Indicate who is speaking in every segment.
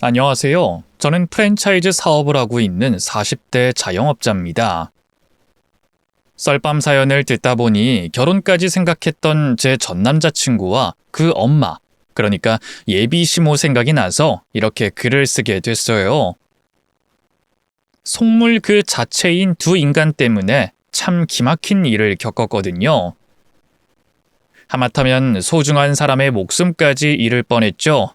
Speaker 1: 안녕하세요. 저는 프랜차이즈 사업을 하고 있는 40대 자영업자입니다. 썰밤 사연을 듣다 보니 결혼까지 생각했던 제 전 남자친구와 그 엄마, 그러니까 예비 시모 생각이 나서 이렇게 글을 쓰게 됐어요. 속물 그 자체인 두 인간 때문에 참 기막힌 일을 겪었거든요. 하마터면 소중한 사람의 목숨까지 잃을 뻔했죠.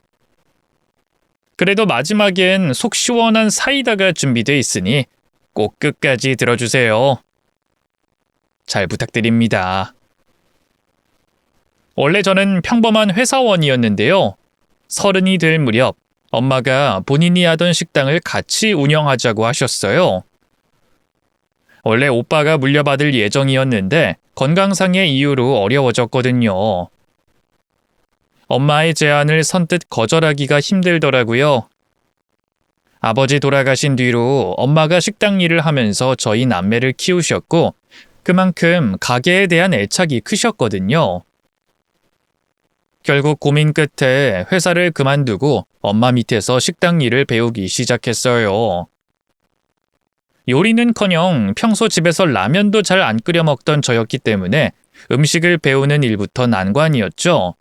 Speaker 1: 그래도 마지막엔 속 시원한 사이다가 준비돼 있으니 꼭 끝까지 들어주세요. 잘 부탁드립니다. 원래 저는 평범한 회사원이었는데요. 30이 될 무렵 엄마가 본인이 하던 식당을 같이 운영하자고 하셨어요. 원래 오빠가 물려받을 예정이었는데 건강상의 이유로 어려워졌거든요. 엄마의 제안을 선뜻 거절하기가 힘들더라고요. 아버지 돌아가신 뒤로 엄마가 식당 일을 하면서 저희 남매를 키우셨고 그만큼 가게에 대한 애착이 크셨거든요. 결국 고민 끝에 회사를 그만두고 엄마 밑에서 식당 일을 배우기 시작했어요. 요리는커녕 평소 집에서 라면도 잘 안 끓여 먹던 저였기 때문에 음식을 배우는 일부터 난관이었죠.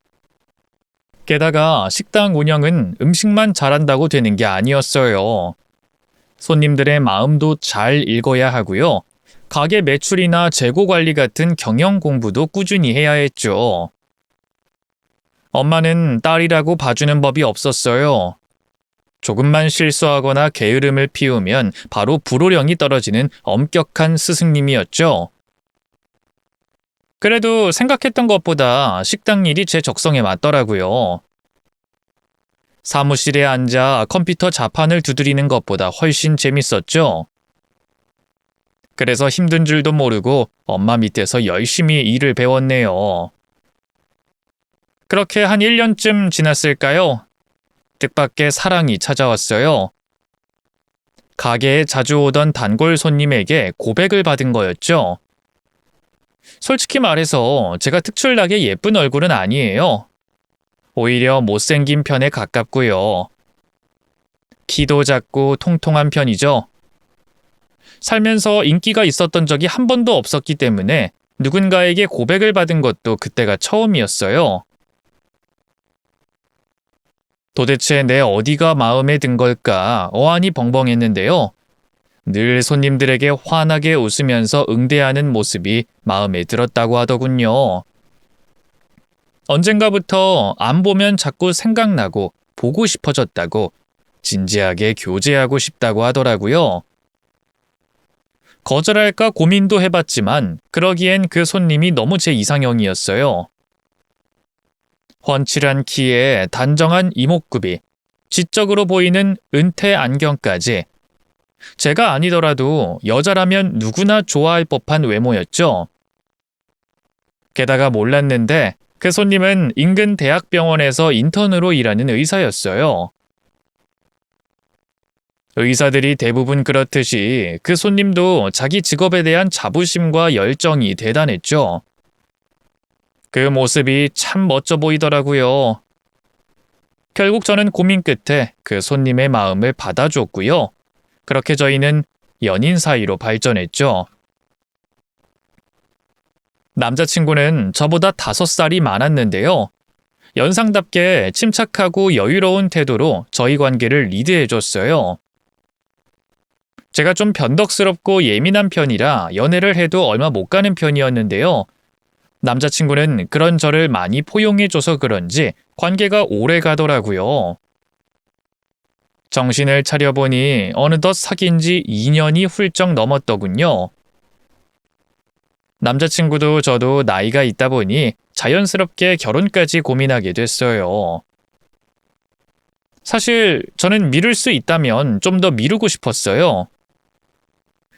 Speaker 1: 게다가 식당 운영은 음식만 잘한다고 되는 게 아니었어요. 손님들의 마음도 잘 읽어야 하고요. 가게 매출이나 재고 관리 같은 경영 공부도 꾸준히 해야 했죠. 엄마는 딸이라고 봐주는 법이 없었어요. 조금만 실수하거나 게으름을 피우면 바로 불호령이 떨어지는 엄격한 스승님이었죠. 그래도 생각했던 것보다 식당 일이 제 적성에 맞더라고요. 사무실에 앉아 컴퓨터 자판을 두드리는 것보다 훨씬 재밌었죠. 그래서 힘든 줄도 모르고 엄마 밑에서 열심히 일을 배웠네요. 그렇게 한 1년쯤 지났을까요? 뜻밖의 사랑이 찾아왔어요. 가게에 자주 오던 단골 손님에게 고백을 받은 거였죠. 솔직히 말해서 제가 특출나게 예쁜 얼굴은 아니에요. 오히려 못생긴 편에 가깝고요. 키도 작고 통통한 편이죠. 살면서 인기가 있었던 적이 한 번도 없었기 때문에 누군가에게 고백을 받은 것도 그때가 처음이었어요. 도대체 내 어디가 마음에 든 걸까 어안이 벙벙했는데요. 늘 손님들에게 환하게 웃으면서 응대하는 모습이 마음에 들었다고 하더군요. 언젠가부터 안 보면 자꾸 생각나고 보고 싶어졌다고 진지하게 교제하고 싶다고 하더라고요. 거절할까 고민도 해봤지만 그러기엔 그 손님이 너무 제 이상형이었어요. 훤칠한 키에 단정한 이목구비, 지적으로 보이는 은퇴 안경까지 제가 아니더라도 여자라면 누구나 좋아할 법한 외모였죠. 게다가 몰랐는데 그 손님은 인근 대학병원에서 인턴으로 일하는 의사였어요. 의사들이 대부분 그렇듯이 그 손님도 자기 직업에 대한 자부심과 열정이 대단했죠. 그 모습이 참 멋져 보이더라고요. 결국 저는 고민 끝에 그 손님의 마음을 받아줬고요. 그렇게 저희는 연인 사이로 발전했죠. 남자친구는 저보다 5살이 많았는데요. 연상답게 침착하고 여유로운 태도로 저희 관계를 리드해줬어요. 제가 좀 변덕스럽고 예민한 편이라 연애를 해도 얼마 못 가는 편이었는데요. 남자친구는 그런 저를 많이 포용해줘서 그런지 관계가 오래 가더라고요. 정신을 차려보니 어느덧 사귄 지 2년이 훌쩍 넘었더군요. 남자친구도 저도 나이가 있다 보니 자연스럽게 결혼까지 고민하게 됐어요. 사실 저는 미룰 수 있다면 좀 더 미루고 싶었어요.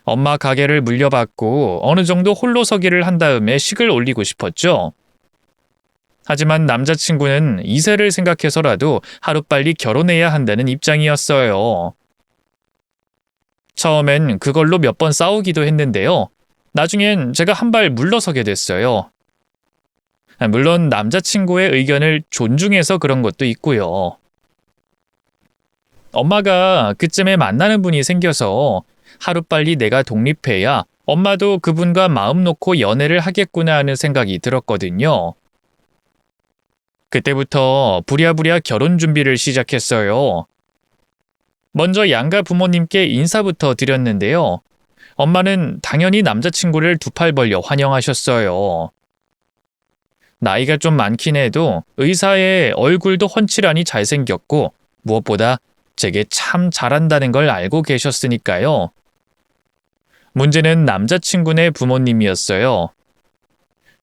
Speaker 1: 엄마 가게를 물려받고 어느 정도 홀로서기를 한 다음에 식을 올리고 싶었죠. 하지만 남자친구는 2세를 생각해서라도 하루빨리 결혼해야 한다는 입장이었어요. 처음엔 그걸로 몇 번 싸우기도 했는데요. 나중엔 제가 한 발 물러서게 됐어요. 물론 남자친구의 의견을 존중해서 그런 것도 있고요. 엄마가 그쯤에 만나는 분이 생겨서 하루빨리 내가 독립해야 엄마도 그분과 마음 놓고 연애를 하겠구나 하는 생각이 들었거든요. 그때부터 부랴부랴 결혼 준비를 시작했어요. 먼저 양가 부모님께 인사부터 드렸는데요. 엄마는 당연히 남자친구를 두 팔 벌려 환영하셨어요. 나이가 좀 많긴 해도 의사에 얼굴도 훤칠하니 잘생겼고 무엇보다 제게 참 잘한다는 걸 알고 계셨으니까요. 문제는 남자친구네 부모님이었어요.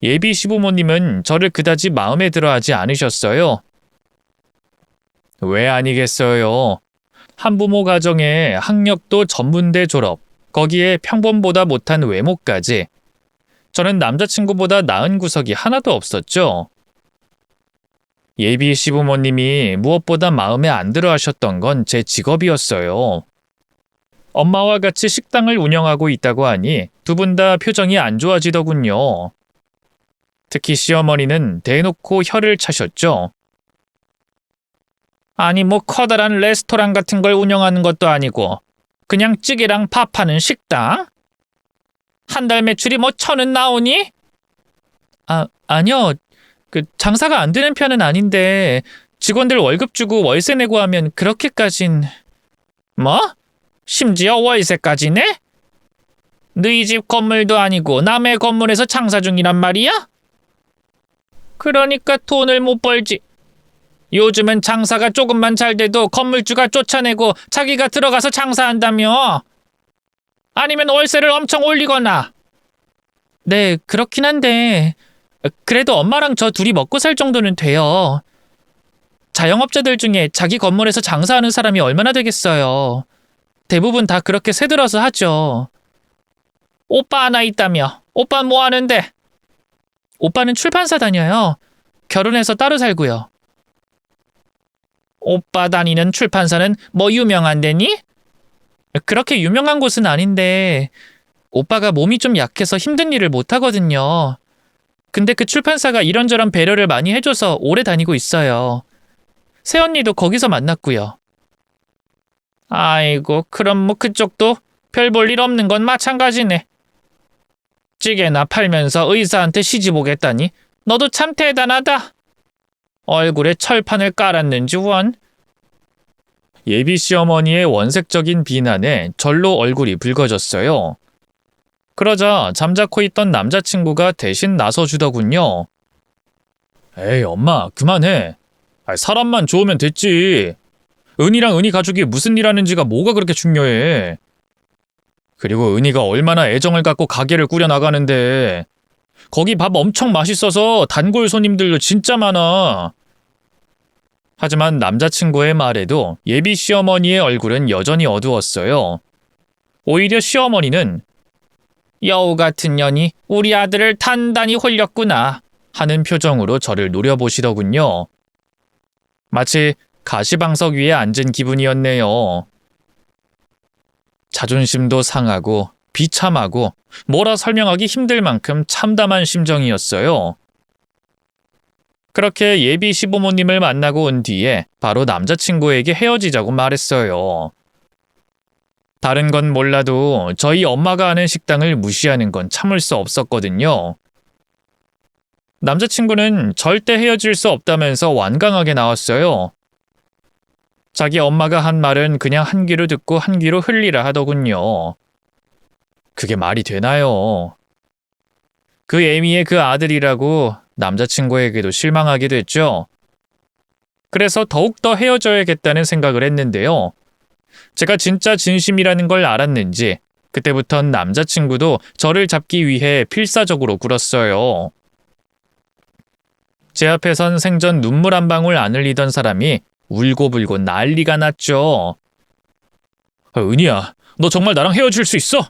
Speaker 1: 예비 시부모님은 저를 그다지 마음에 들어하지 않으셨어요. 왜 아니겠어요. 한부모 가정에 학력도 전문대 졸업, 거기에 평범보다 못한 외모까지. 저는 남자친구보다 나은 구석이 하나도 없었죠. 예비 시부모님이 무엇보다 마음에 안 들어 하셨던 건 제 직업이었어요. 엄마와 같이 식당을 운영하고 있다고 하니 두 분 다 표정이 안 좋아지더군요. 특히 시어머니는 대놓고 혀를 차셨죠. 아니 뭐 커다란 레스토랑 같은 걸 운영하는 것도 아니고 그냥 찌개랑 밥하는 식당? 한 달 매출이 뭐 1,000은 나오니? 아니요. 장사가 안 되는 편은 아닌데 직원들 월급 주고 월세 내고 하면 그렇게까진... 뭐? 심지어 월세까지네? 너희 집 건물도 아니고 남의 건물에서 장사 중이란 말이야? 그러니까 돈을 못 벌지. 요즘은 장사가 조금만 잘 돼도 건물주가 쫓아내고 자기가 들어가서 장사한다며. 아니면 월세를 엄청 올리거나. 네, 그렇긴 한데 그래도 엄마랑 저 둘이 먹고 살 정도는 돼요. 자영업자들 중에 자기 건물에서 장사하는 사람이 얼마나 되겠어요. 대부분 다 그렇게 새들어서 하죠. 오빠 하나 있다며. 오빠는 뭐 하는데? 오빠는 출판사 다녀요. 결혼해서 따로 살고요. 오빠 다니는 출판사는 뭐 유명한 데니? 그렇게 유명한 곳은 아닌데 오빠가 몸이 좀 약해서 힘든 일을 못 하거든요. 근데 그 출판사가 이런저런 배려를 많이 해줘서 오래 다니고 있어요. 새언니도 거기서 만났고요. 아이고, 그럼 뭐 그쪽도 별 볼 일 없는 건 마찬가지네. 찌개나 팔면서 의사한테 시집 오겠다니 너도 참 대단하다. 얼굴에 철판을 깔았는지 원. 예비 시어머니의 원색적인 비난에 절로 얼굴이 붉어졌어요. 그러자 잠자코 있던 남자친구가 대신 나서주더군요. 에이 엄마 그만해. 사람만 좋으면 됐지. 은희랑 은희 가족이 무슨 일 하는지가 뭐가 그렇게 중요해. 그리고 은희가 얼마나 애정을 갖고 가게를 꾸려나가는데 거기 밥 엄청 맛있어서 단골 손님들도 진짜 많아. 하지만 남자친구의 말에도 예비 시어머니의 얼굴은 여전히 어두웠어요. 오히려 시어머니는 여우 같은 년이 우리 아들을 단단히 홀렸구나 하는 표정으로 저를 노려보시더군요. 마치 가시방석 위에 앉은 기분이었네요. 자존심도 상하고 비참하고 뭐라 설명하기 힘들 만큼 참담한 심정이었어요. 그렇게 예비 시부모님을 만나고 온 뒤에 바로 남자친구에게 헤어지자고 말했어요. 다른 건 몰라도 저희 엄마가 하는 식당을 무시하는 건 참을 수 없었거든요. 남자친구는 절대 헤어질 수 없다면서 완강하게 나왔어요. 자기 엄마가 한 말은 그냥 한 귀로 듣고 한 귀로 흘리라 하더군요. 그게 말이 되나요? 그 애미의 그 아들이라고 남자친구에게도 실망하게 됐죠. 그래서 더욱더 헤어져야겠다는 생각을 했는데요. 제가 진짜 진심이라는 걸 알았는지 그때부턴 남자친구도 저를 잡기 위해 필사적으로 굴었어요. 제 앞에선 생전 눈물 한 방울 안 흘리던 사람이 울고불고 난리가 났죠. 은희야, 너 정말 나랑 헤어질 수 있어?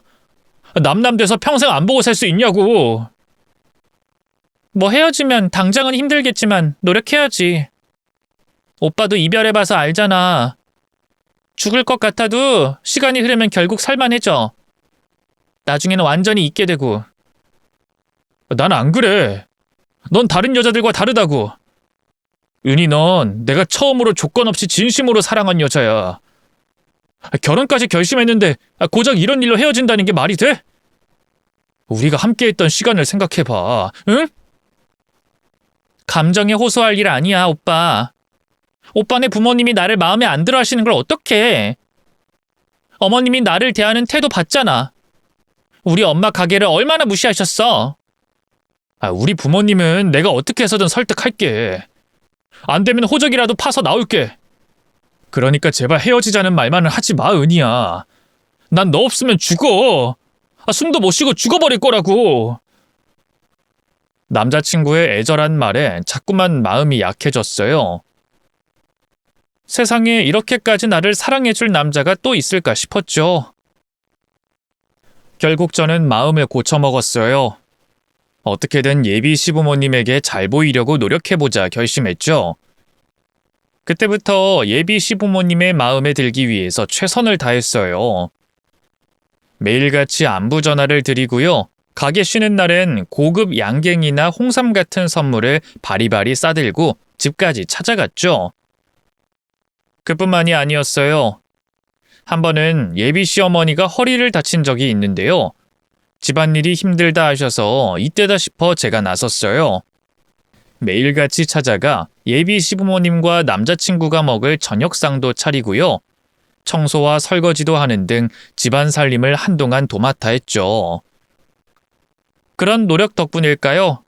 Speaker 1: 남남돼서 평생 안 보고 살 수 있냐고. 뭐 헤어지면 당장은 힘들겠지만 노력해야지. 오빠도 이별해봐서 알잖아. 죽을 것 같아도 시간이 흐르면 결국 살만해져. 나중에는 완전히 잊게 되고. 난 안 그래. 넌 다른 여자들과 다르다고. 은희 넌 내가 처음으로 조건 없이 진심으로 사랑한 여자야. 결혼까지 결심했는데 고작 이런 일로 헤어진다는 게 말이 돼? 우리가 함께했던 시간을 생각해봐, 응? 감정에 호소할 일 아니야, 오빠. 오빠네 부모님이 나를 마음에 안 들어 하시는 걸 어떡해. 어머님이 나를 대하는 태도 봤잖아. 우리 엄마 가게를 얼마나 무시하셨어. 우리 부모님은 내가 어떻게 해서든 설득할게. 안 되면 호적이라도 파서 나올게. 그러니까 제발 헤어지자는 말만은 하지 마, 은희야. 난 너 없으면 죽어. 숨도 못 쉬고 죽어버릴 거라고. 남자친구의 애절한 말에 자꾸만 마음이 약해졌어요. 세상에 이렇게까지 나를 사랑해줄 남자가 또 있을까 싶었죠. 결국 저는 마음을 고쳐먹었어요. 어떻게든 예비 시부모님에게 잘 보이려고 노력해보자 결심했죠. 그때부터 예비 시부모님의 마음에 들기 위해서 최선을 다했어요. 매일같이 안부 전화를 드리고요. 가게 쉬는 날엔 고급 양갱이나 홍삼 같은 선물을 바리바리 싸들고 집까지 찾아갔죠. 그뿐만이 아니었어요. 한 번은 예비 시어머니가 허리를 다친 적이 있는데요. 집안일이 힘들다 하셔서 이때다 싶어 제가 나섰어요. 매일같이 찾아가 예비 시부모님과 남자친구가 먹을 저녁상도 차리고요. 청소와 설거지도 하는 등 집안 살림을 한동안 도맡아 했죠. 그런 노력 덕분일까요?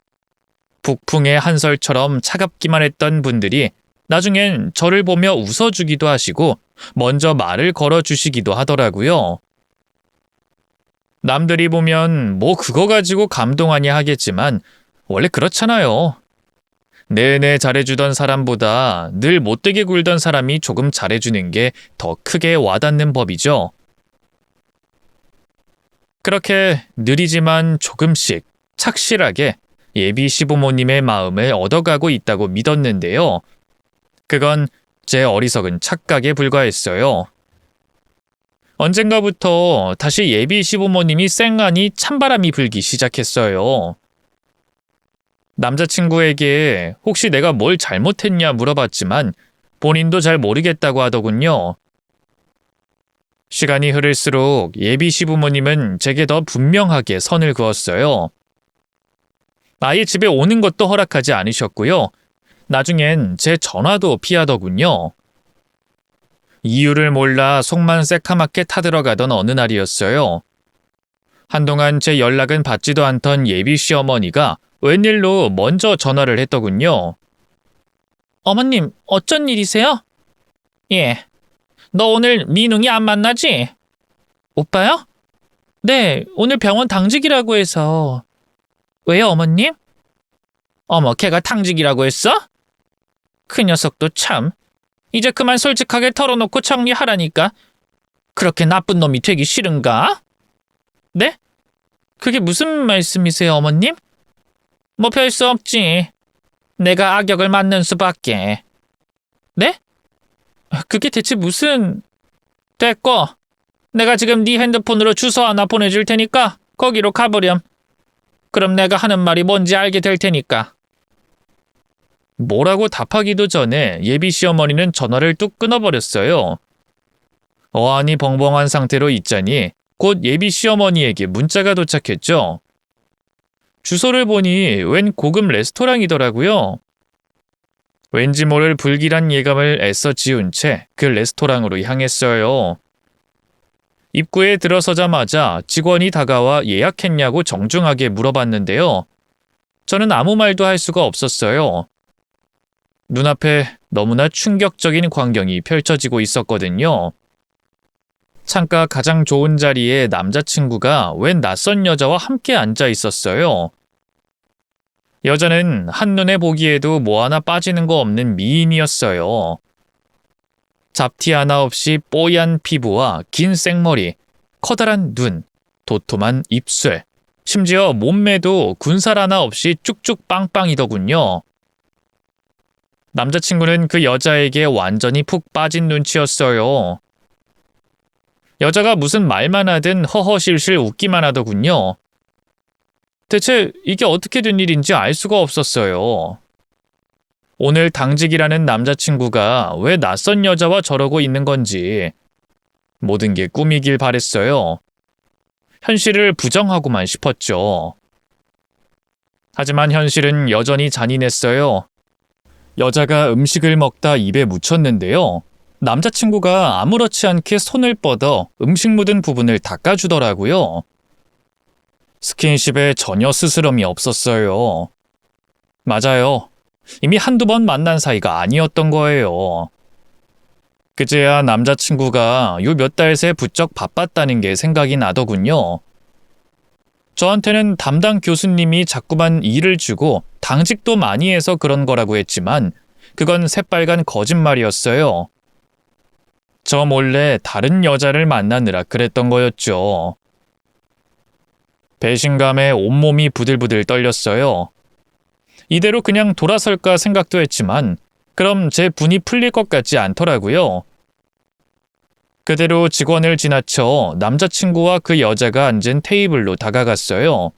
Speaker 1: 북풍의 한설처럼 차갑기만 했던 분들이 나중엔 저를 보며 웃어주기도 하시고 먼저 말을 걸어주시기도 하더라고요. 남들이 보면 뭐 그거 가지고 감동하냐 하겠지만 원래 그렇잖아요. 내내 잘해주던 사람보다 늘 못되게 굴던 사람이 조금 잘해주는 게 더 크게 와닿는 법이죠. 그렇게 느리지만 조금씩 착실하게 예비 시부모님의 마음을 얻어가고 있다고 믿었는데요. 그건 제 어리석은 착각에 불과했어요. 언젠가부터 다시 예비 시부모님이 쌩하니 찬바람이 불기 시작했어요. 남자친구에게 혹시 내가 뭘 잘못했냐 물어봤지만 본인도 잘 모르겠다고 하더군요. 시간이 흐를수록 예비 시부모님은 제게 더 분명하게 선을 그었어요. 아예 집에 오는 것도 허락하지 않으셨고요. 나중엔 제 전화도 피하더군요. 이유를 몰라 속만 새카맣게 타들어가던 어느 날이었어요. 한동안 제 연락은 받지도 않던 예비 시어머니가 웬일로 먼저 전화를 했더군요. 어머님, 어쩐 일이세요? 예. 너 오늘 민웅이 안 만나지? 오빠요? 네, 오늘 병원 당직이라고 해서. 왜요, 어머님? 어머, 걔가 당직이라고 했어? 그 녀석도 참. 이제 그만 솔직하게 털어놓고 정리하라니까. 그렇게 나쁜 놈이 되기 싫은가? 네? 그게 무슨 말씀이세요, 어머님? 뭐 별 수 없지. 내가 악역을 맡는 수밖에. 네? 그게 대체 무슨... 됐고. 내가 지금 네 핸드폰으로 주소 하나 보내줄 테니까 거기로 가보렴. 그럼 내가 하는 말이 뭔지 알게 될 테니까. 뭐라고 답하기도 전에 예비 시어머니는 전화를 뚝 끊어버렸어요. 어안이 벙벙한 상태로 있자니 곧 예비 시어머니에게 문자가 도착했죠. 주소를 보니 웬 고급 레스토랑이더라고요. 왠지 모를 불길한 예감을 애써 지운 채 그 레스토랑으로 향했어요. 입구에 들어서자마자 직원이 다가와 예약했냐고 정중하게 물어봤는데요. 저는 아무 말도 할 수가 없었어요. 눈앞에 너무나 충격적인 광경이 펼쳐지고 있었거든요. 창가 가장 좋은 자리에 남자친구가 웬 낯선 여자와 함께 앉아 있었어요. 여자는 한눈에 보기에도 뭐 하나 빠지는 거 없는 미인이었어요. 잡티 하나 없이 뽀얀 피부와 긴 생머리, 커다란 눈, 도톰한 입술, 심지어 몸매도 군살 하나 없이 쭉쭉 빵빵이더군요. 남자친구는 그 여자에게 완전히 푹 빠진 눈치였어요. 여자가 무슨 말만 하든 허허실실 웃기만 하더군요. 대체 이게 어떻게 된 일인지 알 수가 없었어요. 오늘 당직이라는 남자친구가 왜 낯선 여자와 저러고 있는 건지, 모든 게 꿈이길 바랬어요. 현실을 부정하고만 싶었죠. 하지만 현실은 여전히 잔인했어요. 여자가 음식을 먹다 입에 묻혔는데요. 남자친구가 아무렇지 않게 손을 뻗어 음식 묻은 부분을 닦아주더라고요. 스킨십에 전혀 스스럼이 없었어요. 맞아요. 이미 한두 번 만난 사이가 아니었던 거예요. 그제야 남자친구가 요 몇 달 새 부쩍 바빴다는 게 생각이 나더군요. 저한테는 담당 교수님이 자꾸만 일을 주고 당직도 많이 해서 그런 거라고 했지만 그건 새빨간 거짓말이었어요. 저 몰래 다른 여자를 만나느라 그랬던 거였죠. 배신감에 온몸이 부들부들 떨렸어요. 이대로 그냥 돌아설까 생각도 했지만 그럼 제 분이 풀릴 것 같지 않더라고요. 그대로 직원을 지나쳐 남자친구와 그 여자가 앉은 테이블로 다가갔어요.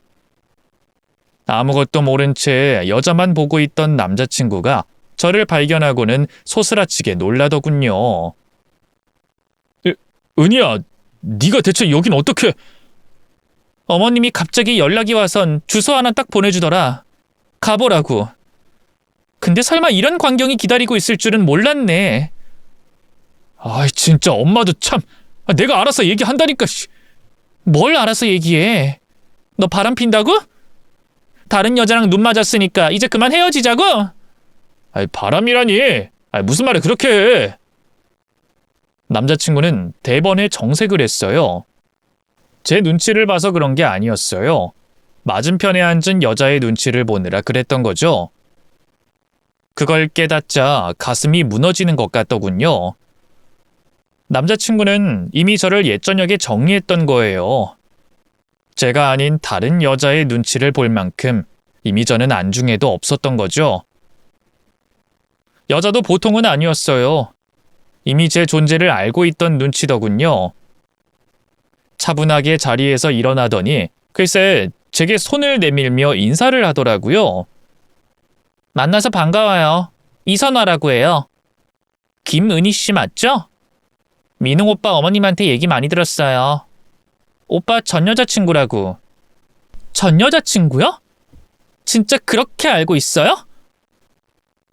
Speaker 1: 아무것도 모른 채 여자만 보고 있던 남자친구가 저를 발견하고는 소스라치게 놀라더군요. 은희야, 네가 대체 여긴 어떻게... 어머님이 갑자기 연락이 와선 주소 하나 딱 보내주더라. 가보라고. 근데 설마 이런 광경이 기다리고 있을 줄은 몰랐네. 아이 진짜 엄마도 참. 내가 알아서 얘기한다니까. 뭘 알아서 얘기해. 너 바람 핀다고? 다른 여자랑 눈 맞았으니까 이제 그만 헤어지자고? 아이 바람이라니. 무슨 말을 그렇게 해. 남자친구는 대번에 정색을 했어요. 제 눈치를 봐서 그런 게 아니었어요. 맞은편에 앉은 여자의 눈치를 보느라 그랬던 거죠. 그걸 깨닫자 가슴이 무너지는 것 같더군요. 남자친구는 이미 저를 옛저녁에 정리했던 거예요. 제가 아닌 다른 여자의 눈치를 볼 만큼 이미 저는 안중에도 없었던 거죠. 여자도 보통은 아니었어요. 이미 제 존재를 알고 있던 눈치더군요. 차분하게 자리에서 일어나더니 글쎄 제게 손을 내밀며 인사를 하더라고요. 만나서 반가워요. 이선화라고 해요. 김은희 씨 맞죠? 민웅 오빠 어머님한테 얘기 많이 들었어요. 오빠 전 여자친구라고. 전 여자친구요? 진짜 그렇게 알고 있어요?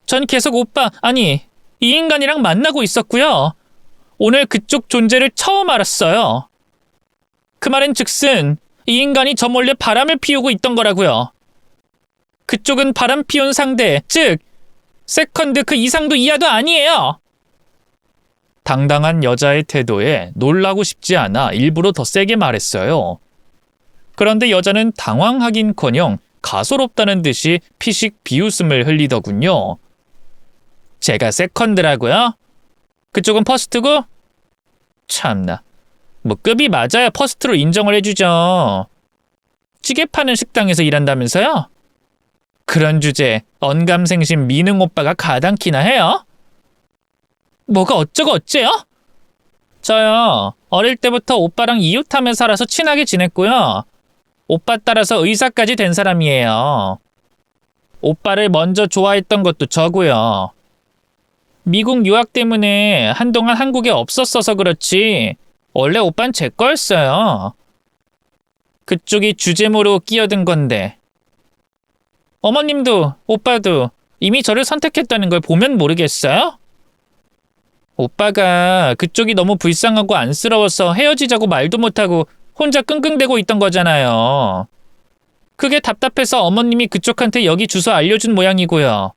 Speaker 1: 전 계속 오빠, 아니 이 인간이랑 만나고 있었고요. 오늘 그쪽 존재를 처음 알았어요. 그 말은 즉슨 이 인간이 저 몰래 바람을 피우고 있던 거라고요. 그쪽은 바람 피운 상대, 즉 세컨드 그 이상도 이하도 아니에요. 당당한 여자의 태도에 놀라고 싶지 않아 일부러 더 세게 말했어요. 그런데 여자는 당황하긴커녕 가소롭다는 듯이 피식 비웃음을 흘리더군요. 제가 세컨드라고요? 그쪽은 퍼스트고? 참나. 뭐 급이 맞아야 퍼스트로 인정을 해주죠. 찌개 파는 식당에서 일한다면서요? 그런 주제 언감생심 미능 오빠가 가당키나 해요? 뭐가 어쩌고 어째요? 저요 어릴 때부터 오빠랑 이웃하며 살아서 친하게 지냈고요. 오빠 따라서 의사까지 된 사람이에요. 오빠를 먼저 좋아했던 것도 저고요. 미국 유학 때문에 한동안 한국에 없었어서 그렇지 원래 오빤 제 거였어요. 그쪽이 주제모로 끼어든 건데. 어머님도 오빠도 이미 저를 선택했다는 걸 보면 모르겠어요? 오빠가 그쪽이 너무 불쌍하고 안쓰러워서 헤어지자고 말도 못하고 혼자 끙끙대고 있던 거잖아요. 그게 답답해서 어머님이 그쪽한테 여기 주소 알려준 모양이고요.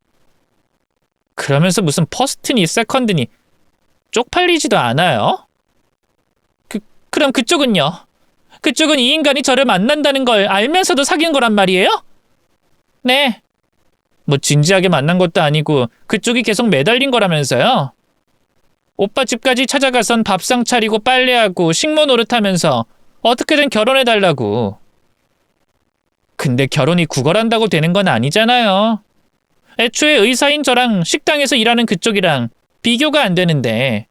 Speaker 1: 그러면서 무슨 퍼스트니 세컨드니 쪽팔리지도 않아요? 그럼 그쪽은요? 그쪽은 이 인간이 저를 만난다는 걸 알면서도 사귄 거란 말이에요? 네. 뭐 진지하게 만난 것도 아니고 그쪽이 계속 매달린 거라면서요? 오빠 집까지 찾아가선 밥상 차리고 빨래하고 식모 노릇하면서 어떻게든 결혼해달라고. 근데 결혼이 구걸한다고 되는 건 아니잖아요. 애초에 의사인 저랑 식당에서 일하는 그쪽이랑 비교가 안 되는데.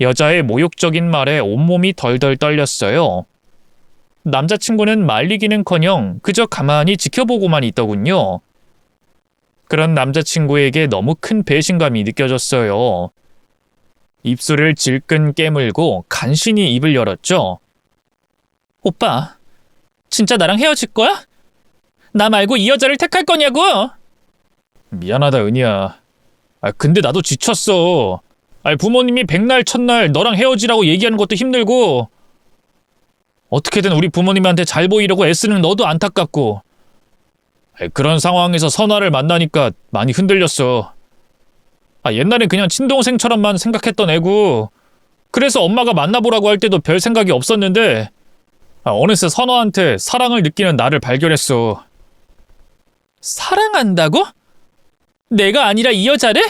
Speaker 1: 여자의 모욕적인 말에 온몸이 덜덜 떨렸어요. 남자친구는 말리기는커녕 그저 가만히 지켜보고만 있더군요. 그런 남자친구에게 너무 큰 배신감이 느껴졌어요. 입술을 질끈 깨물고 간신히 입을 열었죠. 오빠, 진짜 나랑 헤어질 거야? 나 말고 이 여자를 택할 거냐고? 미안하다, 은희야. 근데 나도 지쳤어. 부모님이 백날 첫날 너랑 헤어지라고 얘기하는 것도 힘들고, 어떻게든 우리 부모님한테 잘 보이려고 애쓰는 너도 안타깝고, 그런 상황에서 선아를 만나니까 많이 흔들렸어. 옛날엔 그냥 친동생처럼만 생각했던 애고, 그래서 엄마가 만나보라고 할 때도 별 생각이 없었는데, 어느새 선아한테 사랑을 느끼는 나를 발견했어. 사랑한다고? 내가 아니라 이 여자를?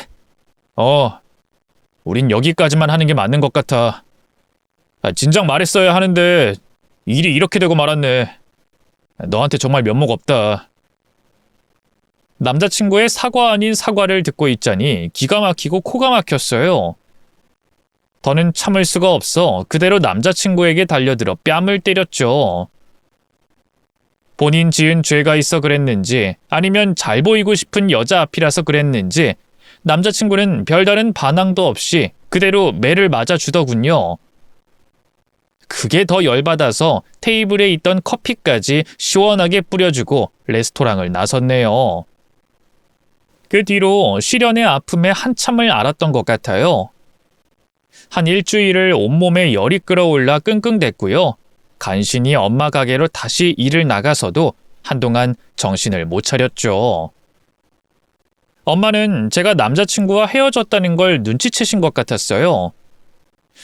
Speaker 1: 우린 여기까지만 하는 게 맞는 것 같아. 진작 말했어야 하는데 일이 이렇게 되고 말았네. 너한테 정말 면목 없다. 남자친구의 사과 아닌 사과를 듣고 있자니 기가 막히고 코가 막혔어요. 더는 참을 수가 없어 그대로 남자친구에게 달려들어 뺨을 때렸죠. 본인 지은 죄가 있어 그랬는지 아니면 잘 보이고 싶은 여자 앞이라서 그랬는지 남자친구는 별다른 반항도 없이 그대로 매를 맞아주더군요. 그게 더 열받아서 테이블에 있던 커피까지 시원하게 뿌려주고 레스토랑을 나섰네요. 그 뒤로 시련의 아픔에 한참을 앓았던 것 같아요. 한 일주일을 온몸에 열이 끌어올라 끙끙댔고요. 간신히 엄마 가게로 다시 일을 나가서도 한동안 정신을 못 차렸죠. 엄마는 제가 남자친구와 헤어졌다는 걸 눈치채신 것 같았어요.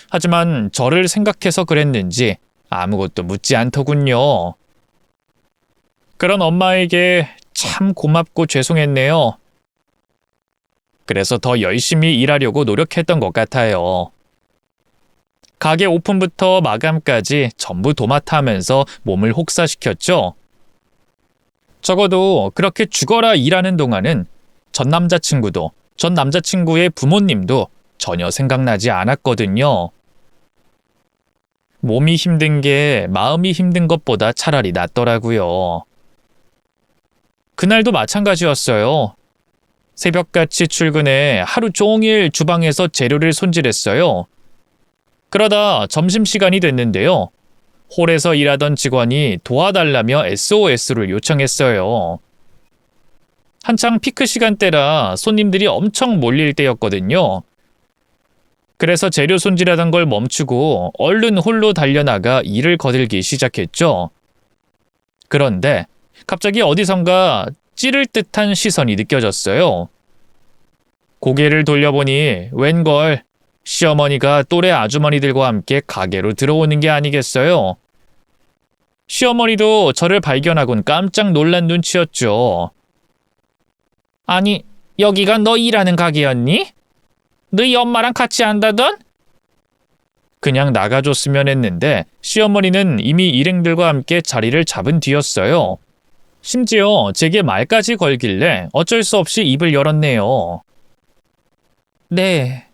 Speaker 1: 하지만 저를 생각해서 그랬는지 아무것도 묻지 않더군요. 그런 엄마에게 참 고맙고 죄송했네요. 그래서 더 열심히 일하려고 노력했던 것 같아요. 가게 오픈부터 마감까지 전부 도맡아 하면서 몸을 혹사시켰죠. 적어도 그렇게 죽어라 일하는 동안은 전 남자친구도 전 남자친구의 부모님도 전혀 생각나지 않았거든요. 몸이 힘든 게 마음이 힘든 것보다 차라리 낫더라고요. 그날도 마찬가지였어요. 새벽같이 출근해 하루 종일 주방에서 재료를 손질했어요. 그러다 점심시간이 됐는데요. 홀에서 일하던 직원이 도와달라며 SOS를 요청했어요. 한창 피크 시간대라 손님들이 엄청 몰릴 때였거든요. 그래서 재료 손질하던 걸 멈추고 얼른 홀로 달려나가 일을 거들기 시작했죠. 그런데 갑자기 어디선가 찌를 듯한 시선이 느껴졌어요. 고개를 돌려보니 웬걸 시어머니가 또래 아주머니들과 함께 가게로 들어오는 게 아니겠어요. 시어머니도 저를 발견하곤 깜짝 놀란 눈치였죠. 아니, 여기가 너 일하는 가게였니? 너희 엄마랑 같이 한다던? 그냥 나가줬으면 했는데 시어머니는 이미 일행들과 함께 자리를 잡은 뒤였어요. 심지어 제게 말까지 걸길래 어쩔 수 없이 입을 열었네요. 네,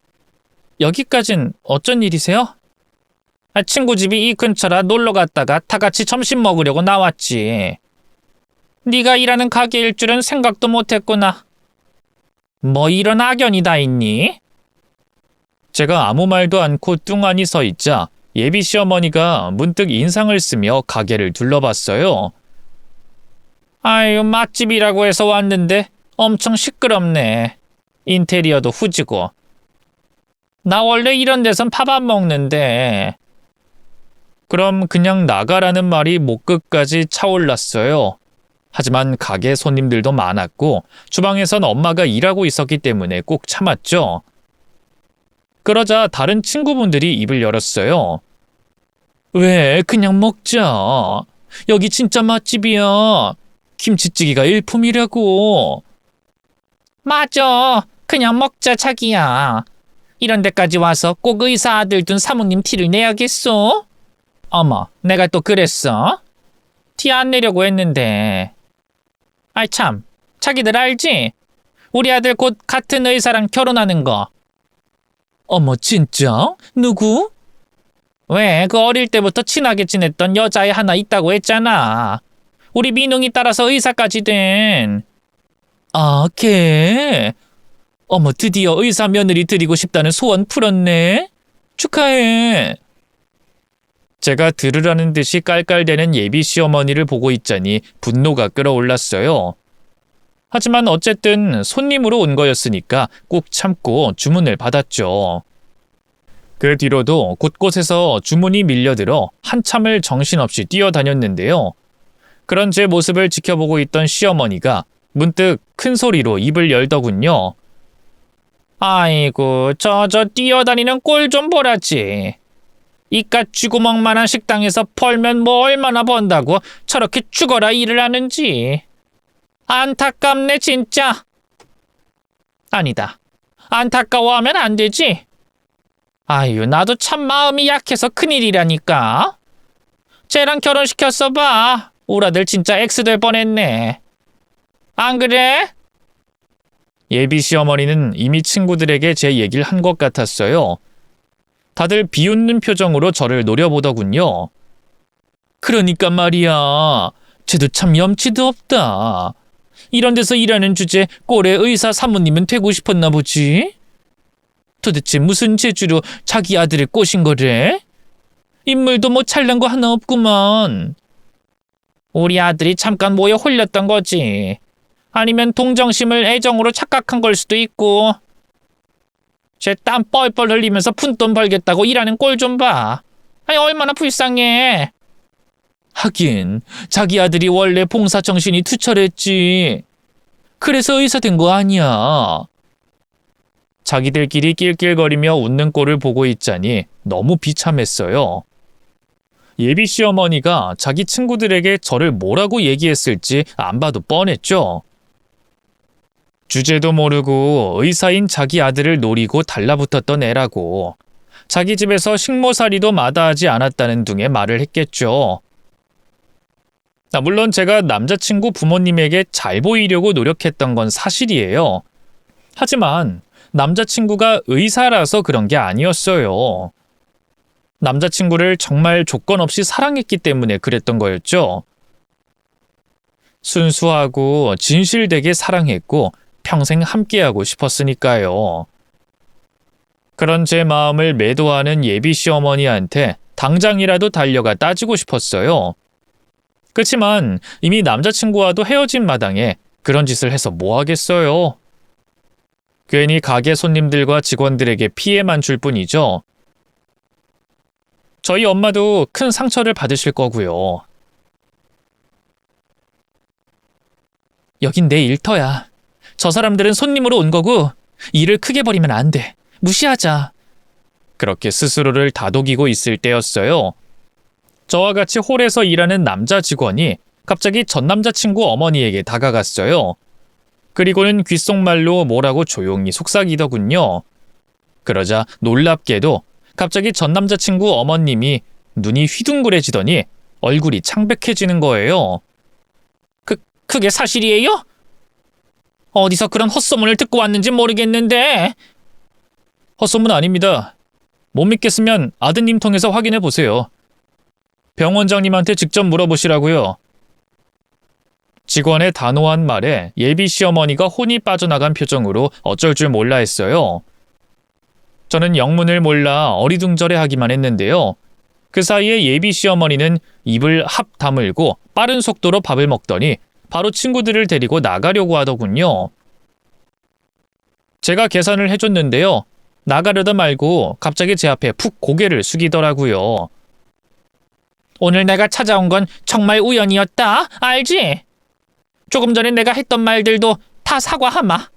Speaker 1: 여기까진 어쩐 일이세요? 친구 집이 이 근처라 놀러 갔다가 다 같이 점심 먹으려고 나왔지. 네가 일하는 가게일 줄은 생각도 못했구나. 뭐 이런 악연이 다 있니? 제가 아무 말도 않고 뚱하니 서 있자 예비 시어머니가 문득 인상을 쓰며 가게를 둘러봤어요. 아유, 맛집이라고 해서 왔는데 엄청 시끄럽네. 인테리어도 후지고. 나 원래 이런 데선 밥 안 먹는데. 그럼 그냥 나가라는 말이 목 끝까지 차올랐어요. 하지만 가게 손님들도 많았고 주방에선 엄마가 일하고 있었기 때문에 꼭 참았죠. 그러자 다른 친구분들이 입을 열었어요. 왜 그냥 먹자. 여기 진짜 맛집이야. 김치찌개가 일품이라고. 맞아. 그냥 먹자 자기야. 이런 데까지 와서 꼭 의사 아들 둔 사모님 티를 내야겠어? 어머, 내가 또 그랬어? 티 안 내려고 했는데. 아이 참, 자기들 알지? 우리 아들 곧 같은 의사랑 결혼하는 거. 어머, 진짜? 누구? 왜, 그 어릴 때부터 친하게 지냈던 여자애 하나 있다고 했잖아. 우리 민웅이 따라서 의사까지 된. 아, 걔? 어머, 드디어 의사 며느리 드리고 싶다는 소원 풀었네. 축하해. 제가 들으라는 듯이 깔깔대는 예비 시어머니를 보고 있자니 분노가 끓어올랐어요. 하지만 어쨌든 손님으로 온 거였으니까 꾹 참고 주문을 받았죠. 그 뒤로도 곳곳에서 주문이 밀려들어 한참을 정신없이 뛰어다녔는데요. 그런 제 모습을 지켜보고 있던 시어머니가 문득 큰 소리로 입을 열더군요. 아이고, 저 뛰어다니는 꼴 좀 보라지. 이깟 쥐구멍만한 식당에서 벌면 뭐 얼마나 번다고 저렇게 죽어라 일을 하는지. 안타깝네 진짜. 아니다. 안타까워하면 안 되지. 아유, 나도 참 마음이 약해서 큰일이라니까. 쟤랑 결혼시켰어 봐. 우리 아들 진짜 X 될 뻔했네. 안 그래? 예비 시어머니는 이미 친구들에게 제 얘기를 한 것 같았어요. 다들 비웃는 표정으로 저를 노려보더군요. 그러니까 말이야. 쟤도 참 염치도 없다. 이런 데서 일하는 주제 꼴의 의사 사모님은 되고 싶었나 보지? 도대체 무슨 재주로 자기 아들을 꼬신 거래? 인물도 뭐 잘난 거 하나 없구만. 우리 아들이 잠깐 뭐에 홀렸던 거지. 아니면 동정심을 애정으로 착각한 걸 수도 있고. 쟤 땀 뻘뻘 흘리면서 푼돈 벌겠다고 일하는 꼴 좀 봐. 아니, 얼마나 불쌍해. 하긴 자기 아들이 원래 봉사 정신이 투철했지. 그래서 의사 된 거 아니야. 자기들끼리 낄낄거리며 웃는 꼴을 보고 있자니 너무 비참했어요. 예비 시어머니가 자기 친구들에게 저를 뭐라고 얘기했을지 안 봐도 뻔했죠. 주제도 모르고 의사인 자기 아들을 노리고 달라붙었던 애라고. 자기 집에서 식모살이도 마다하지 않았다는 둥의 말을 했겠죠. 물론 제가 남자친구 부모님에게 잘 보이려고 노력했던 건 사실이에요. 하지만 남자친구가 의사라서 그런 게 아니었어요. 남자친구를 정말 조건 없이 사랑했기 때문에 그랬던 거였죠. 순수하고 진실되게 사랑했고 평생 함께하고 싶었으니까요. 그런 제 마음을 매도하는 예비 시어머니한테 당장이라도 달려가 따지고 싶었어요. 그치만 이미 남자친구와도 헤어진 마당에 그런 짓을 해서 뭐 하겠어요. 괜히 가게 손님들과 직원들에게 피해만 줄 뿐이죠. 저희 엄마도 큰 상처를 받으실 거고요. 여긴 내 일터야. 저 사람들은 손님으로 온 거고 일을 크게 벌이면 안 돼. 무시하자. 그렇게 스스로를 다독이고 있을 때였어요. 저와 같이 홀에서 일하는 남자 직원이 갑자기 전 남자친구 어머니에게 다가갔어요. 그리고는 귓속말로 뭐라고 조용히 속삭이더군요. 그러자 놀랍게도 갑자기 전 남자친구 어머님이 눈이 휘둥그레지더니 얼굴이 창백해지는 거예요. 그게 사실이에요? 어디서 그런 헛소문을 듣고 왔는지 모르겠는데. 헛소문 아닙니다. 못 믿겠으면 아드님 통해서 확인해 보세요. 병원장님한테 직접 물어보시라고요. 직원의 단호한 말에 예비 시어머니가 혼이 빠져나간 표정으로 어쩔 줄 몰라 했어요. 저는 영문을 몰라 어리둥절해하기만 했는데요. 그 사이에 예비 시어머니는 입을 합 다물고 빠른 속도로 밥을 먹더니 바로 친구들을 데리고 나가려고 하더군요. 제가 계산을 해줬는데요. 나가려다 말고 갑자기 제 앞에 푹 고개를 숙이더라고요. 오늘 내가 찾아온 건 정말 우연이었다. 알지? 조금 전에 내가 했던 말들도 다 사과하마.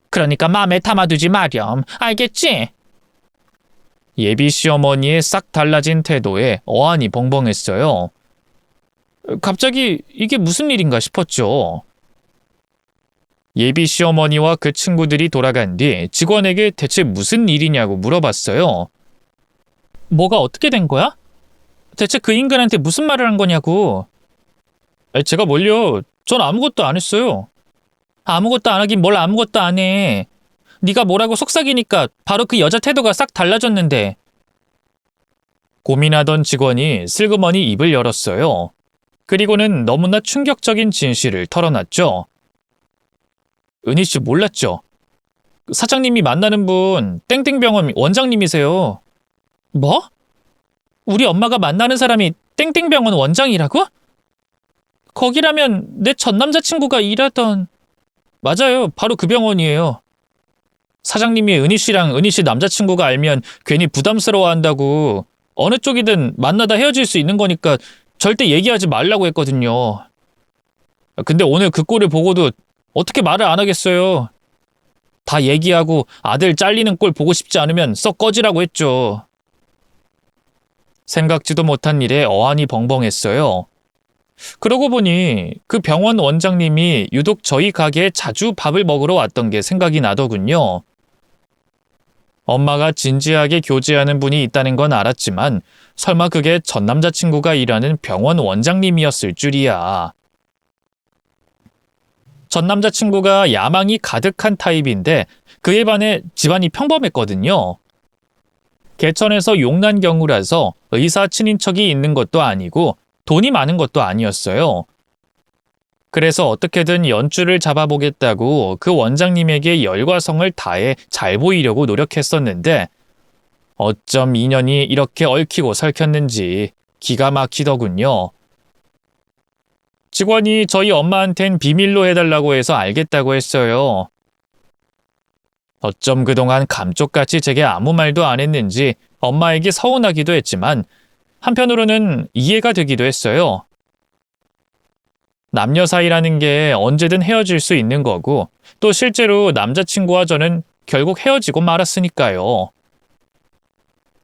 Speaker 1: 그러니까 마음에 담아두지 마렴. 알겠지? 예비 시어머니의 싹 달라진 태도에 어안이 벙벙했어요. 갑자기 이게 무슨 일인가 싶었죠. 예비 시어머니와 그 친구들이 돌아간 뒤 직원에게 대체 무슨 일이냐고 물어봤어요. 뭐가 어떻게 된 거야? 대체 그 인간한테 무슨 말을 한 거냐고. 제가 뭘요? 전 아무것도 안 했어요. 아무것도 안 하긴 뭘 아무것도 안 해. 네가 뭐라고 속삭이니까 바로 그 여자 태도가 싹 달라졌는데. 고민하던 직원이 슬그머니 입을 열었어요. 그리고는 너무나 충격적인 진실을 털어놨죠. 은희 씨 몰랐죠? 사장님이 만나는 분 땡땡병원 원장님이세요. 뭐? 우리 엄마가 만나는 사람이 땡땡병원 원장이라고? 거기라면 내 전 남자친구가 일하던... 맞아요. 바로 그 병원이에요. 사장님이 은희 씨랑 은희 씨 남자친구가 알면 괜히 부담스러워한다고 어느 쪽이든 만나다 헤어질 수 있는 거니까 절대 얘기하지 말라고 했거든요. 근데 오늘 그 꼴을 보고도 어떻게 말을 안 하겠어요. 다 얘기하고 아들 잘리는 꼴 보고 싶지 않으면 썩 꺼지라고 했죠. 생각지도 못한 일에 어안이 벙벙했어요. 그러고 보니 그 병원 원장님이 유독 저희 가게에 자주 밥을 먹으러 왔던 게 생각이 나더군요. 엄마가 진지하게 교제하는 분이 있다는 건 알았지만 설마 그게 전 남자친구가 일하는 병원 원장님이었을 줄이야. 전 남자친구가 야망이 가득한 타입인데 그에 반해 집안이 평범했거든요. 개천에서 용난 경우라서 의사 친인척이 있는 것도 아니고 돈이 많은 것도 아니었어요. 그래서 어떻게든 연줄을 잡아보겠다고 그 원장님에게 열과 성을 다해 잘 보이려고 노력했었는데 어쩜 인연이 이렇게 얽히고 설켰는지 기가 막히더군요. 직원이 저희 엄마한텐 비밀로 해달라고 해서 알겠다고 했어요. 어쩜 그동안 감쪽같이 제게 아무 말도 안 했는지 엄마에게 서운하기도 했지만 한편으로는 이해가 되기도 했어요. 남녀 사이라는 게 언제든 헤어질 수 있는 거고 또 실제로 남자친구와 저는 결국 헤어지고 말았으니까요.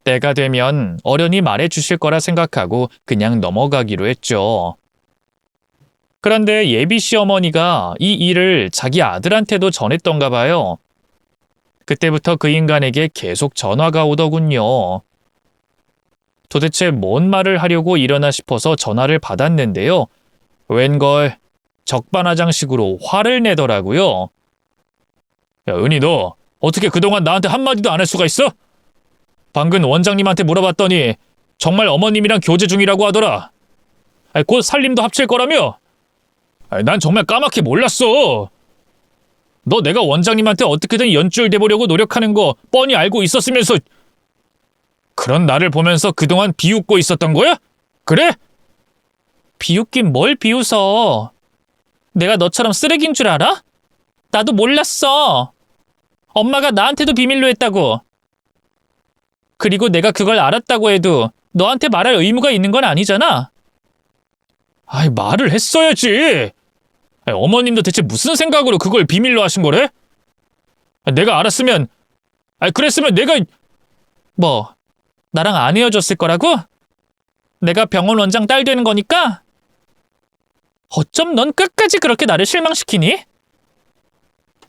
Speaker 1: 때가 되면 어련히 말해 주실 거라 생각하고 그냥 넘어가기로 했죠. 그런데 예비 시어머니가 이 일을 자기 아들한테도 전했던가 봐요. 그때부터 그 인간에게 계속 전화가 오더군요. 도대체 뭔 말을 하려고 이러나 싶어서 전화를 받았는데요. 웬걸 적반하장식으로 화를 내더라고요. 야, 은희 너 어떻게 그동안 나한테 한마디도 안 할 수가 있어? 방금 원장님한테 물어봤더니 정말 어머님이랑 교제 중이라고 하더라. 곧 살림도 합칠 거라며? 난 정말 까맣게 몰랐어. 너 내가 원장님한테 어떻게든 연줄대보려고 노력하는 거 뻔히 알고 있었으면서 그런 나를 보면서 그동안 비웃고 있었던 거야? 그래? 비웃긴 뭘 비웃어. 내가 너처럼 쓰레기인 줄 알아? 나도 몰랐어. 엄마가 나한테도 비밀로 했다고. 그리고 내가 그걸 알았다고 해도 너한테 말할 의무가 있는 건 아니잖아. 아이, 말을 했어야지. 어머님도 대체 무슨 생각으로 그걸 비밀로 하신 거래? 내가 알았으면, 그랬으면 내가... 뭐, 나랑 안 헤어졌을 거라고? 내가 병원 원장 딸 되는 거니까? 어쩜 넌 끝까지 그렇게 나를 실망시키니?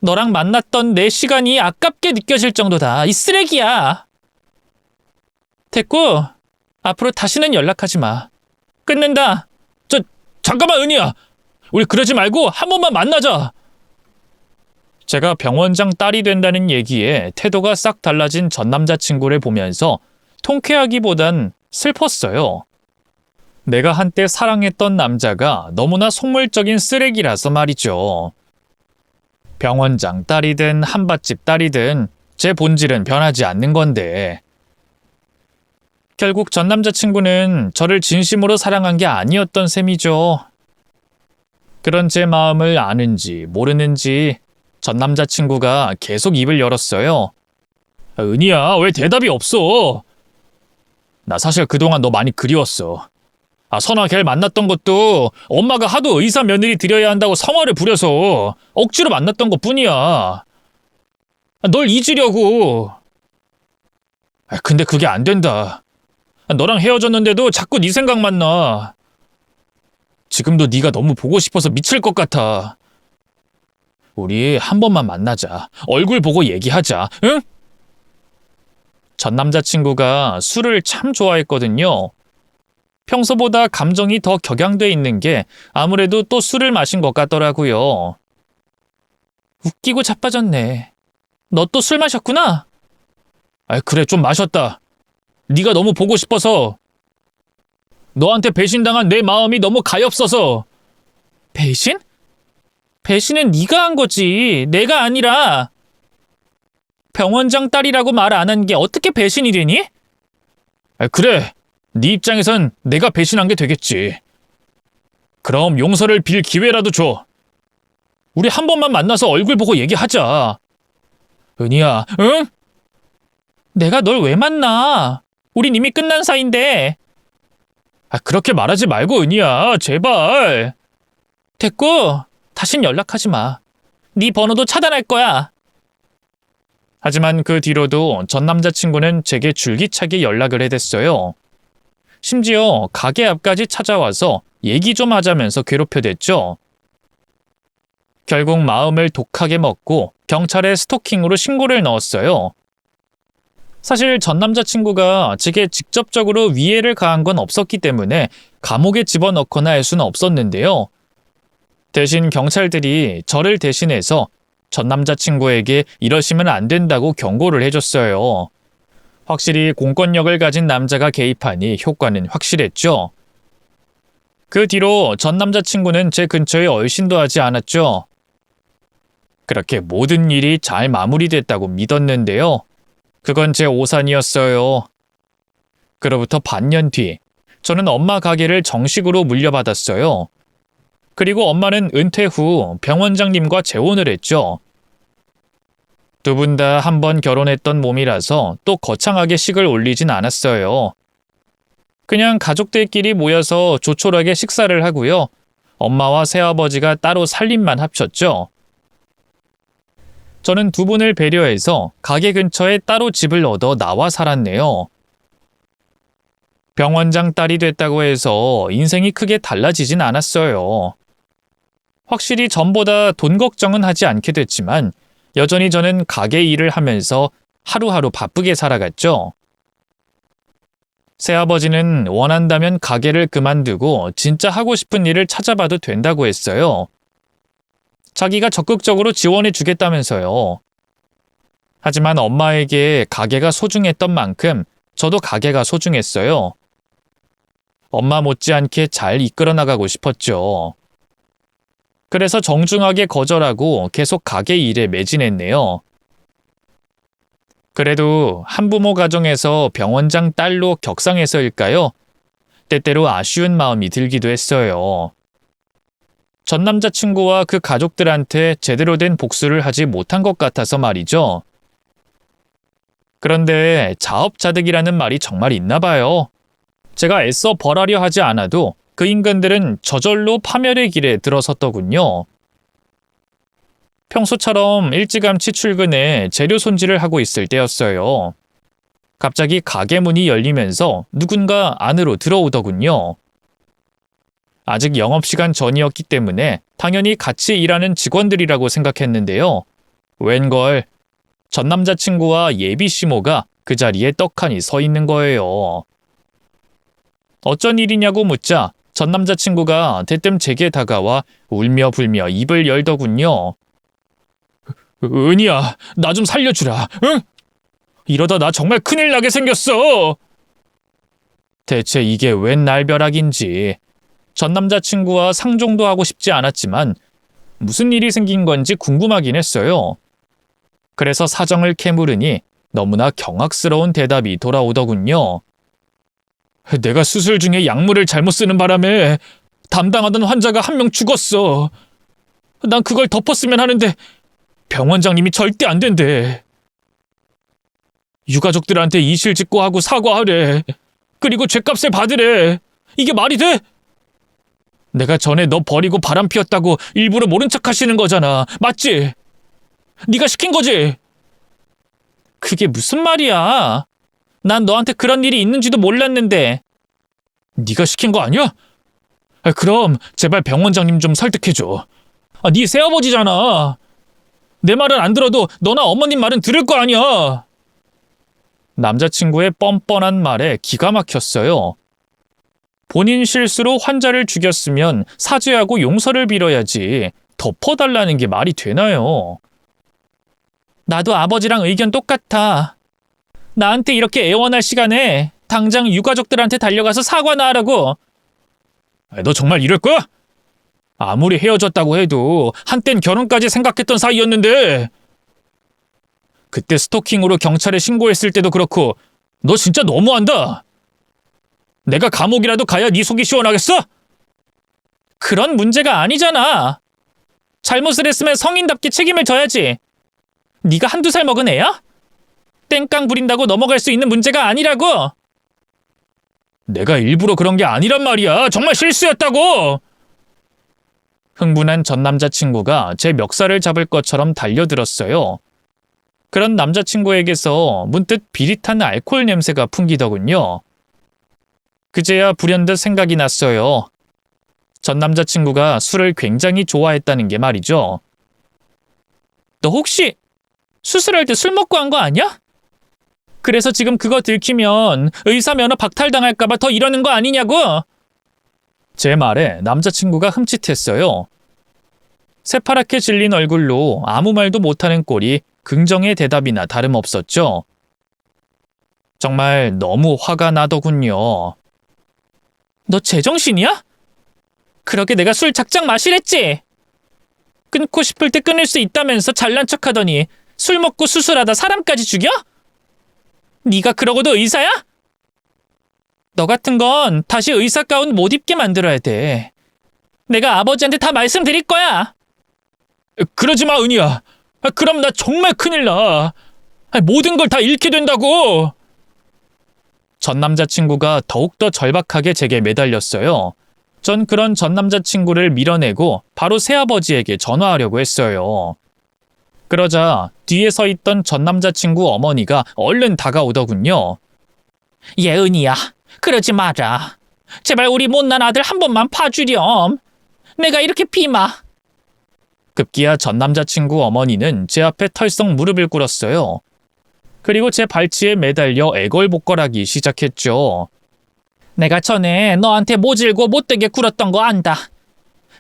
Speaker 1: 너랑 만났던 내 시간이 아깝게 느껴질 정도다. 이 쓰레기야. 됐고, 앞으로 다시는 연락하지 마. 끊는다. 잠깐만 은희야. 우리 그러지 말고 한 번만 만나자. 제가 병원장 딸이 된다는 얘기에 태도가 싹 달라진 전 남자친구를 보면서 통쾌하기보단 슬펐어요. 내가 한때 사랑했던 남자가 너무나 속물적인 쓰레기라서 말이죠. 병원장 딸이든 한밭집 딸이든 제 본질은 변하지 않는 건데 결국 전 남자친구는 저를 진심으로 사랑한 게 아니었던 셈이죠. 그런 제 마음을 아는지 모르는지 전 남자친구가 계속 입을 열었어요. 은희야, 왜 대답이 없어? 나 사실 그동안 너 많이 그리웠어. 선아 걔를 만났던 것도 엄마가 하도 의사 며느리 드려야 한다고 성화를 부려서 억지로 만났던 것뿐이야. 널 잊으려고. 근데 그게 안 된다. 너랑 헤어졌는데도 자꾸 네 생각만 나. 지금도 네가 너무 보고 싶어서 미칠 것 같아. 우리 한 번만 만나자. 얼굴 보고 얘기하자. 응? 전 남자친구가 술을 참 좋아했거든요. 평소보다 감정이 더 격양돼 있는 게 아무래도 또 술을 마신 것 같더라고요. 웃기고 자빠졌네. 너 또 술 마셨구나? 그래, 좀 마셨다. 네가 너무 보고 싶어서. 너한테 배신당한 내 마음이 너무 가엾어서. 배신? 배신은 네가 한 거지. 내가 아니라. 병원장 딸이라고 말 안 한 게 어떻게 배신이 되니? 그래, 네 입장에선 내가 배신한 게 되겠지. 그럼 용서를 빌 기회라도 줘. 우리 한 번만 만나서 얼굴 보고 얘기하자. 은희야, 응? 내가 널 왜 만나? 우린 이미 끝난 사이인데. 그렇게 말하지 말고 은희야, 제발. 됐고, 다신 연락하지 마. 네 번호도 차단할 거야. 하지만 그 뒤로도 전 남자친구는 제게 줄기차게 연락을 해댔어요. 심지어 가게 앞까지 찾아와서 얘기 좀 하자면서 괴롭혀댔죠. 결국 마음을 독하게 먹고 경찰에 스토킹으로 신고를 넣었어요. 사실 전 남자친구가 제게 직접적으로 위해를 가한 건 없었기 때문에 감옥에 집어넣거나 할 수는 없었는데요. 대신 경찰들이 저를 대신해서 전 남자친구에게 이러시면 안 된다고 경고를 해줬어요. 확실히 공권력을 가진 남자가 개입하니 효과는 확실했죠. 그 뒤로 전 남자친구는 제 근처에 얼씬도 하지 않았죠. 그렇게 모든 일이 잘 마무리됐다고 믿었는데요. 그건 제 오산이었어요. 그로부터 반년 뒤, 저는 엄마 가게를 정식으로 물려받았어요. 그리고 엄마는 은퇴 후 병원장님과 재혼을 했죠. 두 분 다 한 번 결혼했던 몸이라서 또 거창하게 식을 올리진 않았어요. 그냥 가족들끼리 모여서 조촐하게 식사를 하고요. 엄마와 새아버지가 따로 살림만 합쳤죠. 저는 두 분을 배려해서 가게 근처에 따로 집을 얻어 나와 살았네요. 병원장 딸이 됐다고 해서 인생이 크게 달라지진 않았어요. 확실히 전보다 돈 걱정은 하지 않게 됐지만 여전히 저는 가게 일을 하면서 하루하루 바쁘게 살아갔죠. 새아버지는 원한다면 가게를 그만두고 진짜 하고 싶은 일을 찾아봐도 된다고 했어요. 자기가 적극적으로 지원해 주겠다면서요. 하지만 엄마에게 가게가 소중했던 만큼 저도 가게가 소중했어요. 엄마 못지않게 잘 이끌어 나가고 싶었죠. 그래서 정중하게 거절하고 계속 가게 일에 매진했네요. 그래도 한부모 가정에서 병원장 딸로 격상해서일까요? 때때로 아쉬운 마음이 들기도 했어요. 전 남자친구와 그 가족들한테 제대로 된 복수를 하지 못한 것 같아서 말이죠. 그런데 자업자득이라는 말이 정말 있나 봐요. 제가 애써 벌하려 하지 않아도 그 인간들은 저절로 파멸의 길에 들어섰더군요. 평소처럼 일찌감치 출근해 재료 손질을 하고 있을 때였어요. 갑자기 가게 문이 열리면서 누군가 안으로 들어오더군요. 아직 영업시간 전이었기 때문에 당연히 같이 일하는 직원들이라고 생각했는데요. 웬걸 전 남자친구와 예비 시모가 그 자리에 떡하니 서 있는 거예요. 어쩐 일이냐고 묻자 전 남자친구가 대뜸 제게 다가와 울며 불며 입을 열더군요. 은희야, 나 좀 살려주라, 응? 이러다 나 정말 큰일 나게 생겼어. 대체 이게 웬 날벼락인지 전 남자친구와 상종도 하고 싶지 않았지만 무슨 일이 생긴 건지 궁금하긴 했어요. 그래서 사정을 캐물으니 너무나 경악스러운 대답이 돌아오더군요. 내가 수술 중에 약물을 잘못 쓰는 바람에 담당하던 환자가 한 명 죽었어. 난 그걸 덮었으면 하는데 병원장님이 절대 안 된대. 유가족들한테 이실직고하고 사과하래. 그리고 죗값을 받으래. 이게 말이 돼? 내가 전에 너 버리고 바람 피웠다고 일부러 모른 척 하시는 거잖아. 맞지? 네가 시킨 거지? 그게 무슨 말이야? 난 너한테 그런 일이 있는지도 몰랐는데. 네가 시킨 거 아니야? 그럼 제발 병원장님 좀 설득해줘. 네 새아버지잖아. 내 말은 안 들어도 너나 어머님 말은 들을 거 아니야. 남자친구의 뻔뻔한 말에 기가 막혔어요. 본인 실수로 환자를 죽였으면 사죄하고 용서를 빌어야지 덮어달라는 게 말이 되나요? 나도 아버지랑 의견 똑같아. 나한테 이렇게 애원할 시간에 당장 유가족들한테 달려가서 사과나 하라고. 너 정말 이럴 거야? 아무리 헤어졌다고 해도 한땐 결혼까지 생각했던 사이였는데. 그때 스토킹으로 경찰에 신고했을 때도 그렇고 너 진짜 너무한다. 내가 감옥이라도 가야 네 속이 시원하겠어? 그런 문제가 아니잖아. 잘못을 했으면 성인답게 책임을 져야지. 네가 한두 살 먹은 애야? 땡깡 부린다고 넘어갈 수 있는 문제가 아니라고. 내가 일부러 그런 게 아니란 말이야. 정말 실수였다고. 흥분한 전 남자친구가 제 멱살을 잡을 것처럼 달려들었어요. 그런 남자친구에게서 문득 비릿한 알코올 냄새가 풍기더군요. 그제야 불현듯 생각이 났어요. 전 남자친구가 술을 굉장히 좋아했다는 게 말이죠. 너 혹시 수술할 때 술 먹고 한 거 아니야? 그래서 지금 그거 들키면 의사 면허 박탈당할까봐 더 이러는 거 아니냐고? 제 말에 남자친구가 흠칫했어요. 새파랗게 질린 얼굴로 아무 말도 못하는 꼴이 긍정의 대답이나 다름없었죠. 정말 너무 화가 나더군요. 너 제정신이야? 그러게 내가 술 작작 마시랬지? 끊고 싶을 때 끊을 수 있다면서 잘난 척하더니 술 먹고 수술하다 사람까지 죽여? 네가 그러고도 의사야? 너 같은 건 다시 의사 가운 못 입게 만들어야 돼. 내가 아버지한테 다 말씀드릴 거야. 그러지 마, 은희야. 그럼 나 정말 큰일 나. 모든 걸 다 잃게 된다고. 전 남자친구가 더욱더 절박하게 제게 매달렸어요. 전 그런 전 남자친구를 밀어내고 바로 새아버지에게 전화하려고 했어요. 그러자 뒤에 서 있던 전 남자친구 어머니가 얼른 다가오더군요. 얘 은희야, 그러지 마라. 제발 우리 못난 아들 한 번만 봐주렴. 내가 이렇게 비마. 급기야 전 남자친구 어머니는 제 앞에 털썩 무릎을 꿇었어요. 그리고 제 발치에 매달려 애걸복걸하기 시작했죠. 내가 전에 너한테 모질고 못되게 굴었던 거 안다.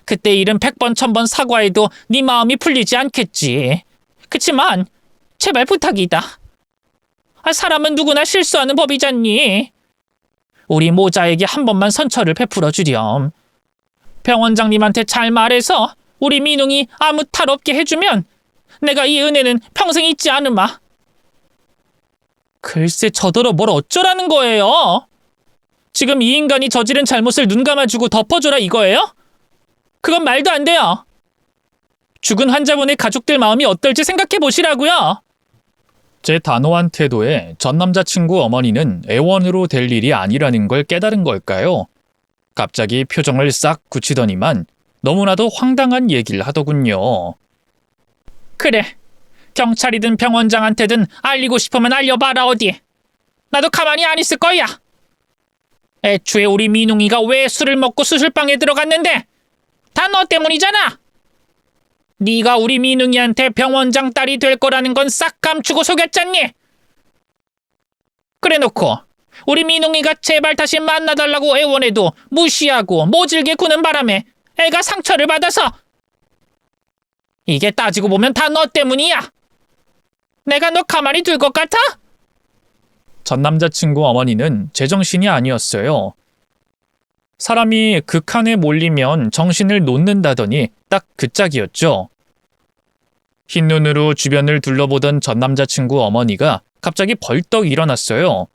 Speaker 1: 그때 일은 100번 1000번 사과해도 네 마음이 풀리지 않겠지. 그치만 제발 부탁이다. 사람은 누구나 실수하는 법이잖니. 우리 모자에게 한 번만 선처를 베풀어 주렴. 병원장님한테 잘 말해서 우리 민웅이 아무 탈 없게 해주면 내가 이 은혜는 평생 잊지 않으마. 글쎄 저더러 뭘 어쩌라는 거예요? 지금 이 인간이 저지른 잘못을 눈 감아주고 덮어줘라 이거예요? 그건 말도 안 돼요. 죽은 환자분의 가족들 마음이 어떨지 생각해 보시라고요. 제 단호한 태도에 전 남자친구 어머니는 애원으로 될 일이 아니라는 걸 깨달은 걸까요? 갑자기 표정을 싹 굳히더니만 너무나도 황당한 얘기를 하더군요. 그래, 경찰이든 병원장한테든 알리고 싶으면 알려봐라 어디. 나도 가만히 안 있을 거야. 애초에 우리 민웅이가 왜 술을 먹고 수술방에 들어갔는데 다 너 때문이잖아. 네가 우리 민웅이한테 병원장 딸이 될 거라는 건 싹 감추고 속였잖니. 그래놓고 우리 민웅이가 제발 다시 만나달라고 애원해도 무시하고 모질게 구는 바람에 애가 상처를 받아서 이게 따지고 보면 다 너 때문이야. 내가 너 가만히 둘 것 같아? 전 남자친구 어머니는 제정신이 아니었어요. 사람이 극한에 몰리면 정신을 놓는다더니 딱 그 짝이었죠. 흰눈으로 주변을 둘러보던 전 남자친구 어머니가 갑자기 벌떡 일어났어요.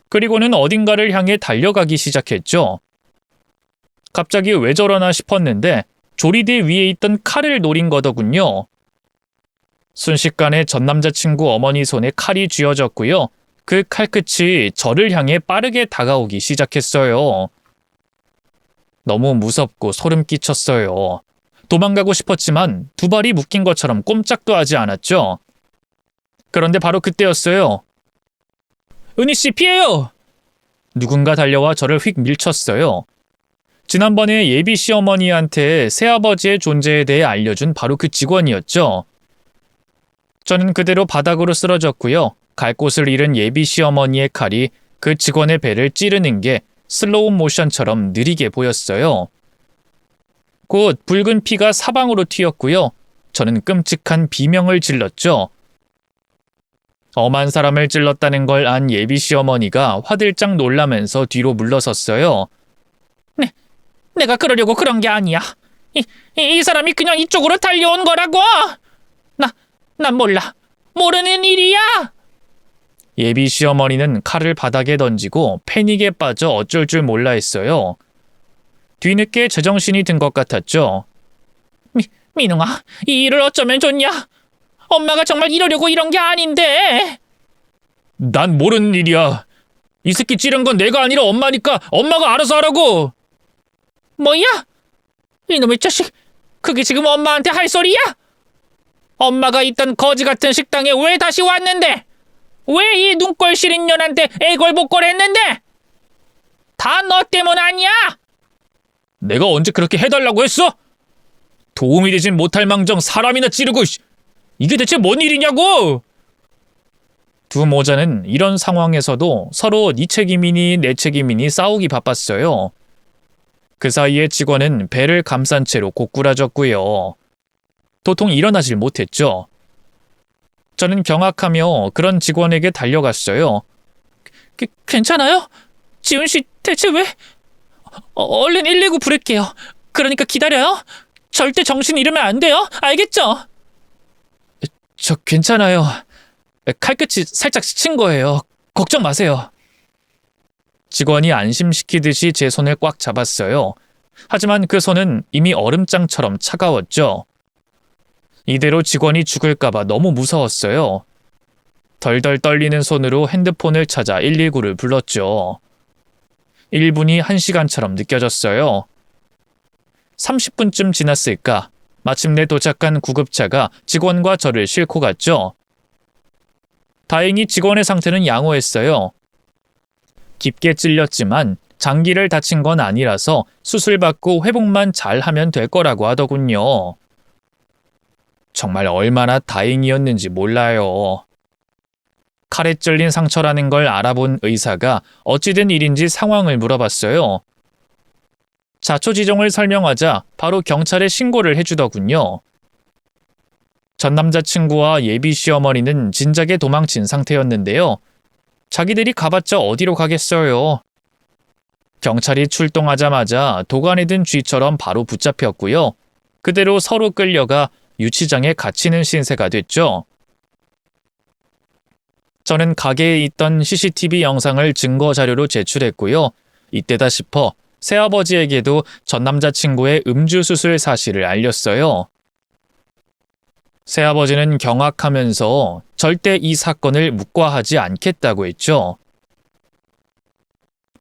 Speaker 1: 그리고는 어딘가를 향해 달려가기 시작했죠. 갑자기 왜 저러나 싶었는데 조리대 위에 있던 칼을 노린 거더군요. 순식간에 전 남자친구 어머니 손에 칼이 쥐어졌고요. 그 칼끝이 저를 향해 빠르게 다가오기 시작했어요. 너무 무섭고 소름 끼쳤어요. 도망가고 싶었지만 두 발이 묶인 것처럼 꼼짝도 하지 않았죠. 그런데 바로 그때였어요. 은희씨 피해요! 누군가 달려와 저를 휙 밀쳤어요. 지난번에 예비 시어머니한테 새아버지의 존재에 대해 알려준 바로 그 직원이었죠. 저는 그대로 바닥으로 쓰러졌고요. 갈 곳을 잃은 예비 시어머니의 칼이 그 직원의 배를 찌르는 게 슬로우 모션처럼 느리게 보였어요. 곧 붉은 피가 사방으로 튀었고요. 저는 끔찍한 비명을 질렀죠. 엄한 사람을 찔렀다는 걸 안 예비 시어머니가 화들짝 놀라면서 뒤로 물러섰어요. 내가 그러려고 그런 게 아니야. 이 사람이 그냥 이쪽으로 달려온 거라고. 난 몰라. 모르는 일이야! 예비 시어머니는 칼을 바닥에 던지고 패닉에 빠져 어쩔 줄 몰라 했어요. 뒤늦게 제정신이 든 것 같았죠. 민웅아, 이 일을 어쩌면 좋냐? 엄마가 정말 이러려고 이런 게 아닌데. 난 모르는 일이야. 이 새끼 찌른 건 내가 아니라 엄마니까 엄마가 알아서 하라고. 뭐야? 이놈의 자식, 그게 지금 엄마한테 할 소리야? 엄마가 있던 거지 같은 식당에 왜 다시 왔는데? 왜 이 눈꼴 시린 년한테 애걸복걸했는데? 다 너 때문 아니야? 내가 언제 그렇게 해달라고 했어? 도움이 되진 못할 망정 사람이나 찌르고, 이게 대체 뭔 일이냐고! 두 모자는 이런 상황에서도 서로 네 책임이니 내 책임이니 싸우기 바빴어요. 그 사이에 직원은 배를 감싼 채로 고꾸라졌고요. 도통 일어나질 못했죠. 저는 경악하며 그런 직원에게 달려갔어요. 괜찮아요? 지훈 씨 대체 왜? 얼른 119 부를게요. 그러니까 기다려요. 절대 정신 잃으면 안 돼요. 알겠죠? 저 괜찮아요. 칼끝이 살짝 스친 거예요. 걱정 마세요. 직원이 안심시키듯이 제 손을 꽉 잡았어요. 하지만 그 손은 이미 얼음장처럼 차가웠죠. 이대로 직원이 죽을까봐 너무 무서웠어요. 덜덜 떨리는 손으로 핸드폰을 찾아 119를 불렀죠. 1분이 1시간처럼 느껴졌어요. 30분쯤 지났을까? 마침내 도착한 구급차가 직원과 저를 싣고 갔죠. 다행히 직원의 상태는 양호했어요. 깊게 찔렸지만 장기를 다친 건 아니라서 수술받고 회복만 잘하면 될 거라고 하더군요. 정말 얼마나 다행이었는지 몰라요. 칼에 찔린 상처라는 걸 알아본 의사가 어찌된 일인지 상황을 물어봤어요. 자초지종을 설명하자 바로 경찰에 신고를 해주더군요. 전 남자친구와 예비 시어머니는 진작에 도망친 상태였는데요. 자기들이 가봤자 어디로 가겠어요. 경찰이 출동하자마자 도관에 든 쥐처럼 바로 붙잡혔고요. 그대로 서로 끌려가 유치장에 갇히는 신세가 됐죠. 저는 가게에 있던 CCTV 영상을 증거 자료로 제출했고요. 이때다 싶어 새아버지에게도 전 남자친구의 음주 수술 사실을 알렸어요. 새아버지는 경악하면서 절대 이 사건을 묵과하지 않겠다고 했죠.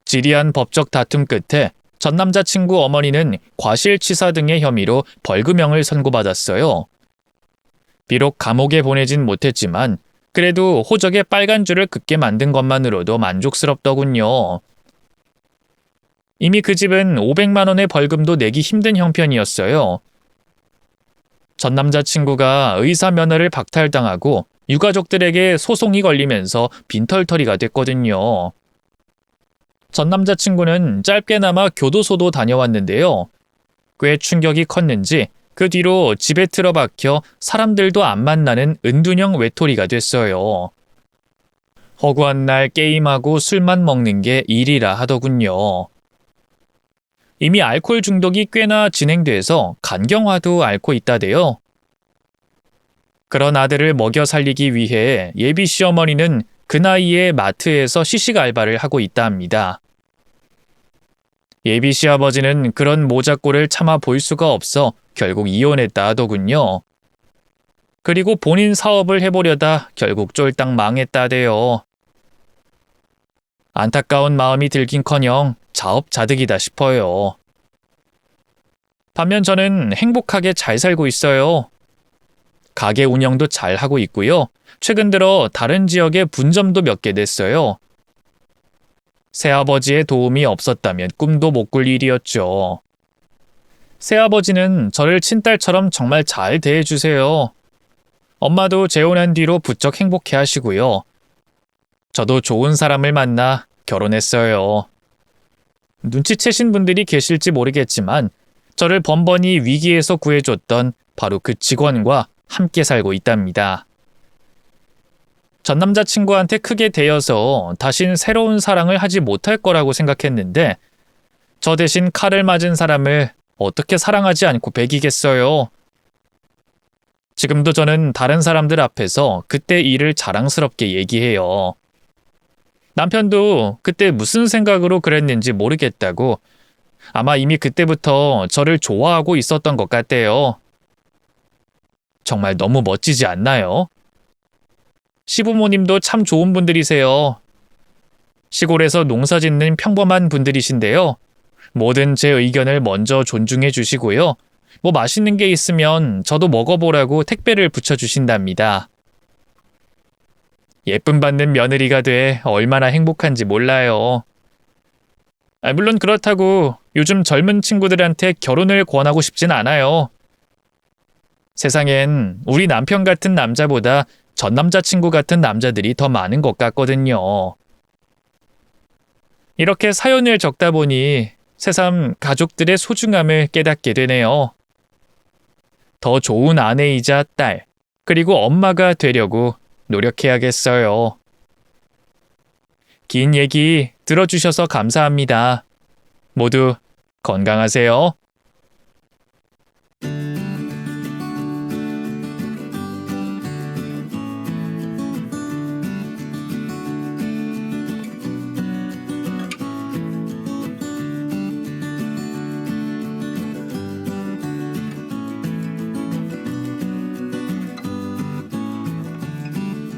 Speaker 1: 지리한 법적 다툼 끝에 전 남자친구 어머니는 과실치사 등의 혐의로 벌금형을 선고받았어요. 비록 감옥에 보내진 못했지만 그래도 호적에 빨간 줄을 긋게 만든 것만으로도 만족스럽더군요. 이미 그 집은 500만 원의 벌금도 내기 힘든 형편이었어요. 전 남자친구가 의사 면허를 박탈당하고 유가족들에게 소송이 걸리면서 빈털터리가 됐거든요. 전 남자친구는 짧게나마 교도소도 다녀왔는데요. 꽤 충격이 컸는지 그 뒤로 집에 틀어박혀 사람들도 안 만나는 은둔형 외톨이가 됐어요. 허구한 날 게임하고 술만 먹는 게 일이라 하더군요. 이미 알코올 중독이 꽤나 진행돼서 간경화도 앓고 있다대요. 그런 아들을 먹여 살리기 위해 예비 시어머니는 그 나이에 마트에서 시식 알바를 하고 있다 합니다. 예비 시아버지는 그런 모자꼴을 참아 볼 수가 없어 결국 이혼했다 하더군요. 그리고 본인 사업을 해보려다 결국 쫄딱 망했다대요. 안타까운 마음이 들긴커녕 자업자득이다 싶어요. 반면 저는 행복하게 잘 살고 있어요. 가게 운영도 잘 하고 있고요. 최근 들어 다른 지역에 분점도 몇 개 냈어요. 새아버지의 도움이 없었다면 꿈도 못 꿀 일이었죠. 새아버지는 저를 친딸처럼 정말 잘 대해주세요. 엄마도 재혼한 뒤로 부쩍 행복해 하시고요. 저도 좋은 사람을 만나 결혼했어요. 눈치채신 분들이 계실지 모르겠지만 저를 번번이 위기에서 구해줬던 바로 그 직원과 함께 살고 있답니다. 전 남자친구한테 크게 대여서 다신 새로운 사랑을 하지 못할 거라고 생각했는데 저 대신 칼을 맞은 사람을 어떻게 사랑하지 않고 배기겠어요. 지금도 저는 다른 사람들 앞에서 그때 일을 자랑스럽게 얘기해요. 남편도 그때 무슨 생각으로 그랬는지 모르겠다고 아마 이미 그때부터 저를 좋아하고 있었던 것 같대요. 정말 너무 멋지지 않나요? 시부모님도 참 좋은 분들이세요. 시골에서 농사 짓는 평범한 분들이신데요. 뭐든 제 의견을 먼저 존중해 주시고요. 뭐 맛있는 게 있으면 저도 먹어보라고 택배를 붙여주신답니다. 예쁨 받는 며느리가 돼 얼마나 행복한지 몰라요. 물론 그렇다고 요즘 젊은 친구들한테 결혼을 권하고 싶진 않아요. 세상엔 우리 남편 같은 남자보다 전 남자친구 같은 남자들이 더 많은 것 같거든요. 이렇게 사연을 적다 보니 새삼 가족들의 소중함을 깨닫게 되네요. 더 좋은 아내이자 딸, 그리고 엄마가 되려고 노력해야겠어요. 긴 얘기 들어주셔서 감사합니다. 모두 건강하세요.